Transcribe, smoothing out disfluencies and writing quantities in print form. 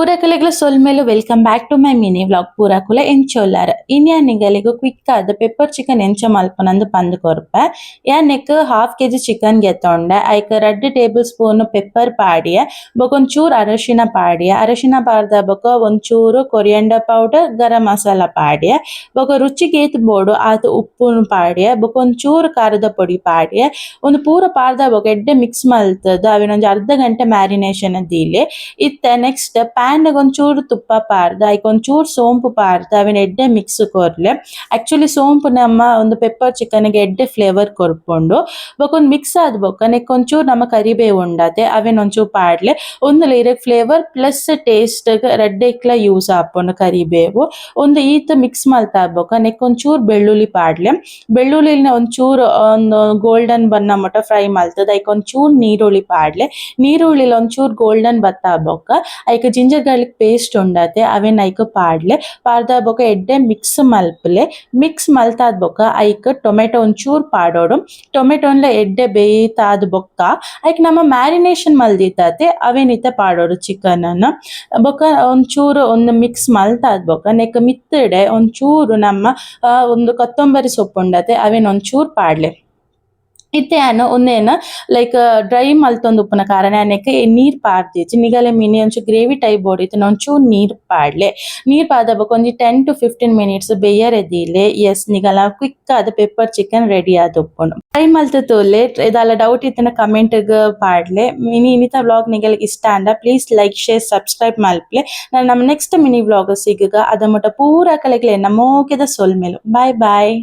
ಪೂರಕಲೆಗ್ಲ ಸೊಲ್ಮೆಲು welcome back to my mini vlog ಪೂರಕುಲ ಎಂಚೊಲ್ಲಾರ ಇನ್ಯಾನಿಗಲಿಗ ಕ್ವಿಕ್ ಆದ ಪೆಪ್ಪರ್ ಚಿಕನ್ ಎಂಚ ಮಲ್ಪನಂದು ಪಂದ್ ಕೊರ್ಪೆ ಯಾನೆಕ್ ಹಾಫ್ ಕೆಜಿ ಚಿಕನ್ ಗೆತ್ತೊಂಡೆ ಐಕ್ 2 ಟೇಬಲ್ ಸ್ಪೂನ್ ಪೆಪ್ಪರ್ ಪಾಡಿಯೆ ಬೊಕೊಂಚೂರು ಅರಶಿನ ಪಾಡಿಯೆ ಅರಶಿನ ಪಾಡ್ದ ಬೊಕ ಒಂಚೂರು ಕೊರಿಯಂಡರ್ ಪೌಡರ್ ಗರಂ ಮಸಾಲ ಪಾಡಿಯೆ ಬೊಕ ರುಚಿಗೆ ಏತ್ ಬೋಡು ಆತ್ ಉಪ್ಪುನು ಪಾಡಿಯೆ ಬೊಕೊಂಚೂರು ಖಾರದ ಪೊಡಿ ಪಾಡಿಯೆ ಒಂದು ಪೂರ ಪಾಡ್ದ ಬೊಕ ಎಡ್ಡೆ ಮಿಕ್ಸ್ ಮಲ್ತದ ಅವಿನೊಂಜಿ ಅರ್ಧ ಗಂಟೆ ಮ್ಯಾರಿನೇಷನ್ ದೀಲೆ ಇತ್ತೆ ನೆಕ್ಸ್ಟ್ ಪ್ಯಾನ್ ಒಂಚೂರು ತುಪ್ಪ ಪಾರ್ದು ಐಕ್ ಒಂಚೂರು ಸೋಂಪು ಪಾರ್ದು ಅವಿನ ಎಡ್ಡೆ ಮಿಕ್ಸ್ ಕೊರ್ಲೆ ಆಕ್ಚುಲಿ ಸೋಂಪು ನಮ್ಮ ಒಂದು ಪೆಪ್ಪರ್ ಚಿಕನ್ಗೆ ಎಡ್ಡೆ ಫ್ಲೇವರ್ ಕೊರ್ಪುಂಡು ಬೊಕೊಂದು ಮಿಕ್ಸ್ ಆದ್ ಬೊಕ ನೆಕ್ ಒಂಚೂರು ನಮ್ಮ ಕರಿಬೇವು ಉಂಡತೆ ಅವೇನ್ ಒಂಚೂರು ಪಾಡ್ಲೆ ಒಂದು ಲೇರೆ ಫ್ಲೇವರ್ ಪ್ಲಸ್ ಟೇಸ್ಟ್ ರೆಡ್ ಇಕ್ಲ ಯೂಸ್ ಆಪುಂಡು ಕರಿಬೇವು ಒಂದು ಈತ್ ಮಿಕ್ಸ್ ಮಲ್ತಾ ಬೊಕ ನೆಕ್ ಒಂಚೂರು ಬೆಳ್ಳುಳ್ಳಿ ಪಾಡ್ಲೆ ಬೆಳ್ಳುಳ್ಳಿನ ಒಂಚೂರು ಒಂದು ಗೋಲ್ಡನ್ ಬನ್ನ ಮಟ ಫ್ರೈ ಮಲ್ತದ ಐಕ್ ಒಂಚೂರು ನೀರುಳ್ಳಿ ಪಾಡ್ಲೆ ನೀರುಳ್ಳಿ ಒಂಚೂರು ಗೋಲ್ಡನ್ ಬತ್ತಾ ಬೊಕ ಐಕ್ ಜಿಂಜರ್ ಗಾರ್ಲಿಕ್ ಪೇಸ್ಟ್ ಉಂಡತೆ ಅವೆನ್ ಐಕ್ ಪಾಡ್ಲೆ ಪಾಡ್ದ ಬೊಕ ಎಡ್ಡೆ ಮಿಕ್ಸ್ ಮಲ್ಪಲೆ ಮಿಕ್ಸ್ ಮಲ್ತಾದ್ ಬೊಕ ಐಕ್ ಟೊಮೆಟೊ ಒಂಚೂರು ಪಾಡೋಡು ಟೊಮೆಟೊನ್ಲ ಎಡ್ಡೆ ಬೇಯ್ತಾದ್ ಬೊಕ ಐಕ್ ನಮ್ಮ ಮ್ಯಾರಿನೇಷನ್ ಮಲ್ದಿತ್ತತೆ ಅವೆನಿತ ಪಾಡೋಡು ಚಿಕನ್ ಅನ್ನ ಬೊಕ ಒಂಚೂರು ಒಂದು ಮಿಕ್ಸ್ ಮಲ್ತಾದ್ ಬೊಕ ನೆಕ್ ಮಿತ್ತಡೆ ಒಂಚೂರು ನಮ್ಮ ಒಂದು ಕೊತ್ತಂಬರಿ ಸೊಪ್ಪು ಉಂಡತೆ ಅವೆನ್ ಒಂಚೂರು ಪಾಡ್ಲೆ ಇತ್ತೆ ಆನು ಒಂದೇನ ಲೈಕ್ ಡ್ರೈ ಮಲ್ತೊಂದು ಉಪ್ಪುನ ಕಾರಣ ಆನೆಕ್ ನೀರ್ ಪಾರ್ದಿಜ್ಜಿ ನಿಗಲೆ ಮಿನಿ ಒಂಚು ಗ್ರೇವಿ ಟೈಪ್ ಬೋಡಿತ್ತು ಒಂಚೂರು ನೀರ್ ಪಾಡ್ಲೆ ನೀರ್ ಪಾದ ಬೊಕ ಒಂಜಿ 10 to 15 ಮಿನಿಟ್ಸ್ ಬೇಯರೆದಿಲೆ ಎಸ್ ನಿಗಲ ಕ್ವಿಕ್ ಆದ ಪೆಪ್ಪರ್ ಚಿಕನ್ ರೆಡಿ ಆದ್ ಉಪ್ಪುಂಡು ಟ್ರೈ ಮಲ್ತು ತೋಲೆ ಇದಾಲ ಡೌಟ್ ಇತ್ತಿನ ಕಮೆಂಟ್ ಪಾಡ್ಲೆ ಮಿನಿ ಇನಿತ ವ್ಲಾಗ್ ನಿಗಲಿಗೆ ಇಷ್ಟ ಅಂದ ಪ್ಲೀಸ್ ಲೈಕ್ ಶೇರ್ ಸಬ್ಸ್ಕ್ರೈಬ್ ಮಲ್ಪ್ಲೆ ನಾನು ನಮ್ಮ ನೆಕ್ಸ್ಟ್ ಮಿನಿ ವ್ಲಾಗ್ ಸಿಗುಗ ಅದ ಮುಟ ಪೂರ ಕಲೆಗ್ಲೆ ನಮೋಕೆದ ಸೊಲ್ಮೆಲು ಬಾಯ್ ಬಾಯ್.